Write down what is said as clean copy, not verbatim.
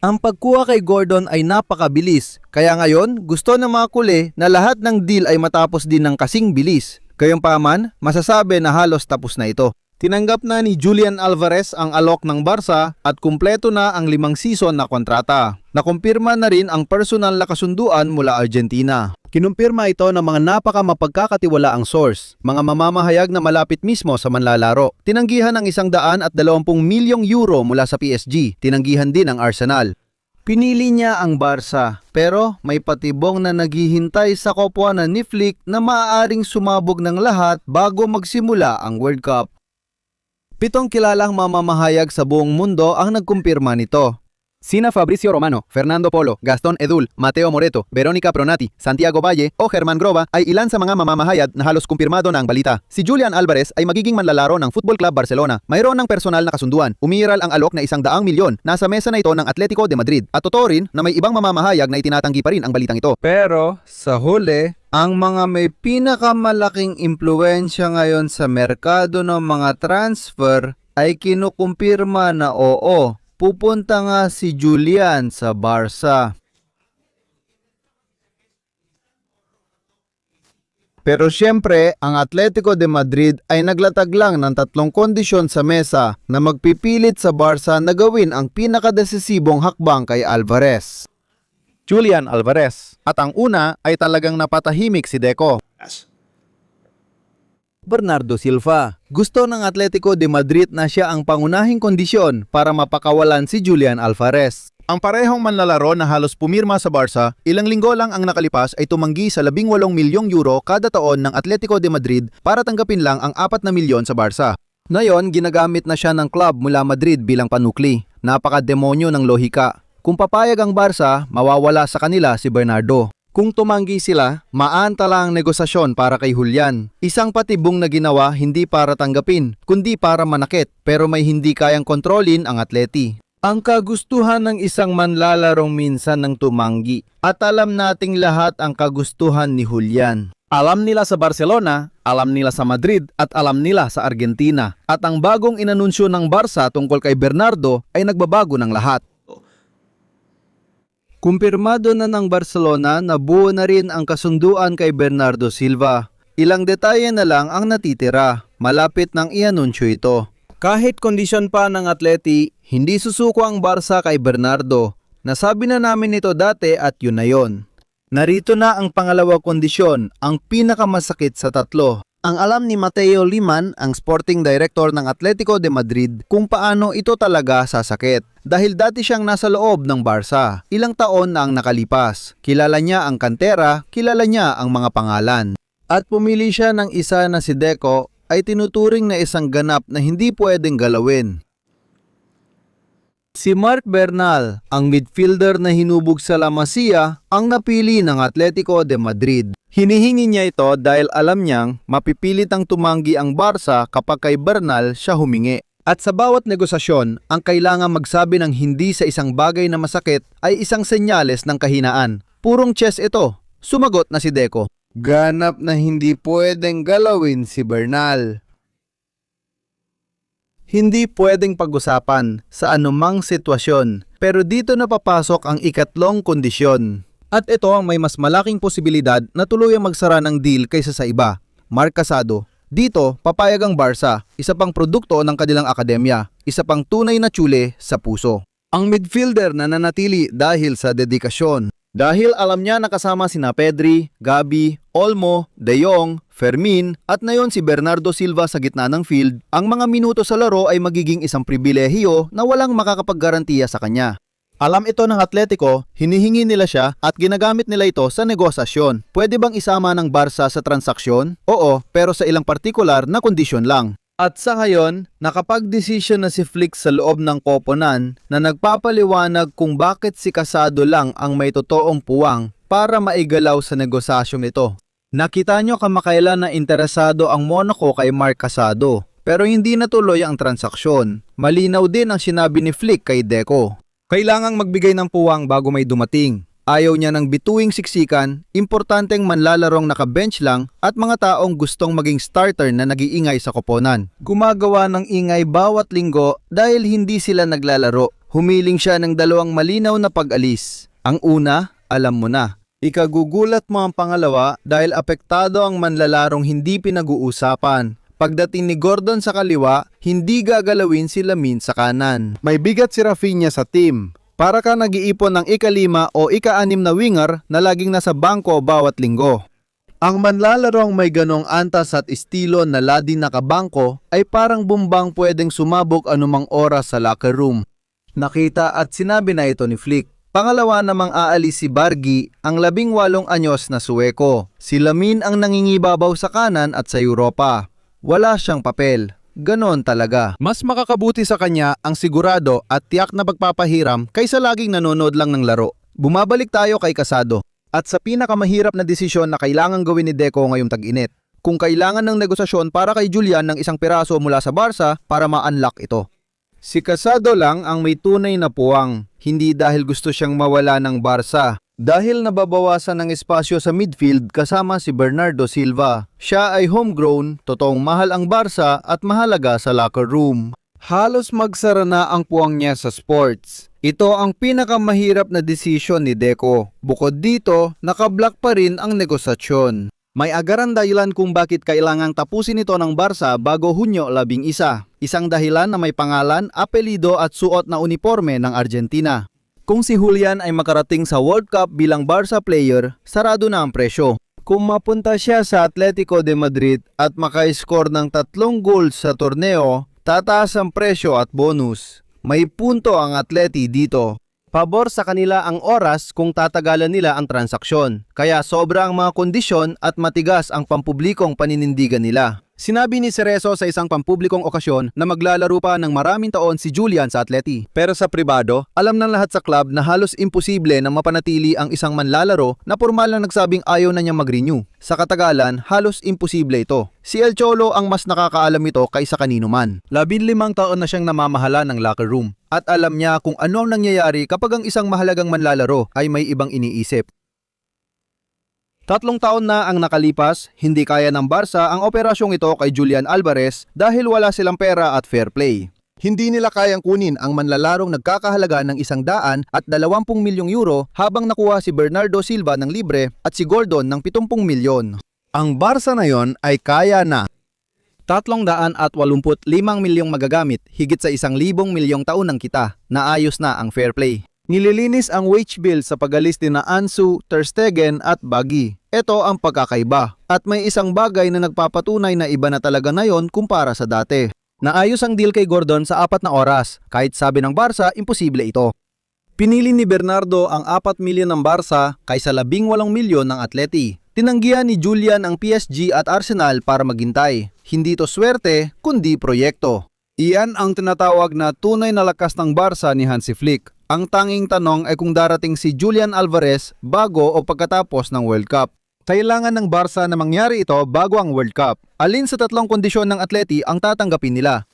Ang pagkuha kay Gordon ay napakabilis, kaya ngayon gusto ng mga kuli na lahat ng deal ay matapos din ng kasing bilis. Gayunpaman, masasabi na halos tapos na ito. Tinanggap na ni Julian Alvarez ang alok ng Barca at kumpleto na ang 5 season na kontrata. Nakumpirma na rin ang personal na kasunduan mula Argentina. Kinumpirma ito ng mga napakamapagkakatiwalaang source, mga mamamahayag na malapit mismo sa manlalaro. Tinanggihan ang 120 milyong euro mula sa PSG. Tinanggihan din ang Arsenal. Pinili niya ang Barca, pero may patibong na naghihintay sa koponan ni Flick na maaaring sumabog ng lahat bago magsimula ang World Cup. 7 kilalang mamamahayag sa buong mundo ang nagkumpirma nito. Sina Fabrizio Romano, Fernando Polo, Gastón Edul, Mateo Moreto, Verónica Pronati, Santiago Valle o Germán Groba ay ilan sa mga mamamahayag na halos kumpirmado na ang balita. Si Julian Alvarez ay magiging manlalaro ng Football Club Barcelona. Mayroon ng personal na kasunduan. Umiiral ang alok na 100 milyon. Nasa mesa na ito ng Atletico de Madrid. At totoo rin na may ibang mamamahayag na itinatanggi pa rin ang balitang ito. Pero sa huli, ang mga may pinakamalaking impluwensya ngayon sa merkado ng mga transfer ay kinukumpirma na oo, pupunta nga si Julian sa Barca. Pero syempre, ang Atletico de Madrid ay naglatag lang ng 3 kondisyon sa mesa na magpipilit sa Barca na gawin ang pinakadesisibong hakbang kay Alvarez. Julian Alvarez. At ang una ay talagang napatahimik si Deco. Bernardo Silva. Gusto ng Atletico de Madrid na siya ang pangunahing kondisyon para mapakawalan si Julian Alvarez. Ang parehong manlalaro na halos pumirma sa Barca, ilang linggo lang ang nakalipas ay tumanggi sa 18 milyong euro kada taon ng Atletico de Madrid para tanggapin lang ang 4 na milyon sa Barca. Ngayon, ginagamit na siya ng club mula Madrid bilang panukli. Napaka-demonyo ng lohika. Kung papayag ang Barca, mawawala sa kanila si Bernardo. Kung tumanggi sila, maantala ang negosasyon para kay Julian. Isang patibong na ginawa hindi para tanggapin, kundi para manakit, pero may hindi kayang kontrolin ang Atleti. Ang kagustuhan ng isang manlalarong minsan ng tumanggi, at alam nating lahat ang kagustuhan ni Julian. Alam nila sa Barcelona, alam nila sa Madrid, at alam nila sa Argentina. At ang bagong inanunsyo ng Barca tungkol kay Bernardo ay nagbabago ng lahat. Kumpirmado na ng Barcelona na buo na rin ang kasunduan kay Bernardo Silva. Ilang detalye na lang ang natitira. Malapit nang i-anunsyo ito. Kahit kondisyon pa ng Atleti, hindi susuko ang Barca kay Bernardo. Nasabi na namin ito dati at yun na yun. Narito na ang pangalawang kondisyon, ang pinakamasakit sa 3. Ang alam ni Mateo Liman, ang sporting director ng Atletico de Madrid, kung paano ito talaga sasakit. Dahil dati siyang nasa loob ng Barca, ilang taon na ang nakalipas. Kilala niya ang kantera, kilala niya ang mga pangalan. At pumili siya ng isa na si Deco ay tinuturing na isang ganap na hindi pwedeng galawin. Si Marc Bernal, ang midfielder na hinubog sa La Masia, ang napili ng Atletico de Madrid. Hinihingi niya ito dahil alam niyang mapipilit ang tumanggi ang Barca kapag kay Bernal siya humingi. At sa bawat negosasyon, ang kailangan magsabi ng hindi sa isang bagay na masakit ay isang senyales ng kahinaan. Purong chess ito. Sumagot na si Deco. Ganap na hindi pwedeng galawin si Bernal. Hindi pwedeng pag-usapan sa anumang sitwasyon, pero dito na papasok ang ikatlong kondisyon. At ito ang may mas malaking posibilidad na tuluyang magsara ng deal kaysa sa iba. Marc Casado. Dito, papayag ang Barca, isa pang produkto ng kanilang akademya, isa pang tunay na tsule sa puso. Ang midfielder na nanatili dahil sa dedikasyon. Dahil alam niya na kasama sina Pedri, Gabi, Olmo, De Jong, Fermin at ngayon si Bernardo Silva sa gitna ng field, ang mga minuto sa laro ay magiging isang pribilehiyo na walang makakapaggarantiya sa kanya. Alam ito ng Atletico, hinihingi nila siya at ginagamit nila ito sa negosasyon. Pwede bang isama ng Barca sa transaksyon? Oo, pero sa ilang partikular na kondisyon lang. At sa ngayon, nakapag-desisyon na si Flick sa loob ng koponan na nagpapaliwanag kung bakit si Casado lang ang may totoong puwang para maigalaw sa negosasyong ito. Nakita nyo kamakailan na interesado ang Monaco kay Marc Casado, pero hindi natuloy ang transaksyon. Malinaw din ang sinabi ni Flick kay Deco. Kailangang magbigay ng puwang bago may dumating. Ayaw niya ng bituing siksikan, importanteng manlalarong naka-bench lang at mga taong gustong maging starter na nag-iingay sa koponan. Gumagawa ng ingay bawat linggo dahil hindi sila naglalaro. Humiling siya ng dalawang malinaw na pag-alis. Ang una, alam mo na. Ikagugulat mo ang pangalawa dahil apektado ang manlalarong hindi pinag-uusapan. Pagdating ni Gordon sa kaliwa, hindi gagalawin si Lamine sa kanan. May bigat si Rafinha sa team. Para ka nag-iipon ng ika-5 o ika-6 na winger na laging nasa bangko bawat linggo. Ang manlalarong may ganong antas at estilo na lading nakabangko ay parang bumbang pwedeng sumabog anumang oras sa locker room. Nakita at sinabi na ito ni Flick. Pangalawa namang aalis si Bargi, ang 18 anyos na Suweko. Si Lamine ang nangingibabaw sa kanan at sa Europa. Wala siyang papel. Ganon talaga. Mas makakabuti sa kanya ang sigurado at tiyak na pagpapahiram kaysa laging nanonood lang ng laro. Bumabalik tayo kay Casado. At sa pinakamahirap na desisyon na kailangan gawin ni Deco ngayong tag-init. Kung kailangan ng negosasyon para kay Julian ng isang piraso mula sa Barca para ma-unlock ito. Si Casado lang ang may tunay na puwang, hindi dahil gusto siyang mawala ng Barca. Dahil nababawasan ng espasyo sa midfield kasama si Bernardo Silva. Siya ay homegrown, totoong mahal ang Barca at mahalaga sa locker room. Halos magsara na ang puwang niya sa sports. Ito ang pinakamahirap na desisyon ni Deco. Bukod dito, nakablock pa rin ang negosasyon. May agaran dahilan kung bakit kailangang tapusin ito ng Barca bago Hunyo 11. Isang dahilan na may pangalan, apelido at suot na uniforme ng Argentina. Kung si Julian ay makarating sa World Cup bilang Barca player, sarado na ang presyo. Kung mapunta siya sa Atletico de Madrid at maka-score ng 3 goals sa torneo, tataas ang presyo at bonus. May punto ang Atleti dito. Pabor sa kanila ang oras kung tatagalan nila ang transaksyon. Kaya sobra ang mga kondisyon at matigas ang pampublikong paninindigan nila. Sinabi ni Cerezo sa isang pampublikong okasyon na maglalaro pa ng maraming taon si Julian sa Atleti. Pero sa pribado, alam ng lahat sa club na halos imposible na mapanatili ang isang manlalaro na formal lang nagsabing ayaw na niyang mag-renew. Sa katagalan, halos imposible ito. Si El Cholo ang mas nakakaalam ito kaysa kanino man. 15 taon na siyang namamahala ng locker room. At alam niya kung ano ang nangyayari kapag ang isang mahalagang manlalaro ay may ibang iniisip. 3 taon na ang nakalipas, hindi kaya ng Barca ang operasyong ito kay Julian Alvarez dahil wala silang pera at fair play. Hindi nila kayang kunin ang manlalarong nagkakahalaga ng 100 at 20 milyong euro habang nakuha si Bernardo Silva ng libre at si Gordon ng 70 milyon. Ang Barca na yon ay kaya na. 385 milyong magagamit, higit sa 1,000 milyong taon ng kita, naayos na ang fair play. Nililinis ang wage bill sa pag-alis ni Ansu, Ter Stegen at Bagi. Ito ang pagkakaiba. At may isang bagay na nagpapatunay na iba na talaga ngayon kumpara sa dati. Naayos ang deal kay Gordon sa 4 na oras, kahit sabi ng Barca, imposible ito. Pinili ni Bernardo ang 4 milyon ng Barca kaysa 18 milyon ng Atleti. Tinanggihan ni Julian ang PSG at Arsenal para maghintay. Hindi to swerte, kundi proyekto. Iyan ang tinatawag na tunay na lakas ng Barca ni Hansi Flick. Ang tanging tanong ay kung darating si Julian Alvarez bago o pagkatapos ng World Cup. Kailangan ng Barca na mangyari ito bago ang World Cup. Alin sa 3 kondisyon ng Atleti ang tatanggapin nila?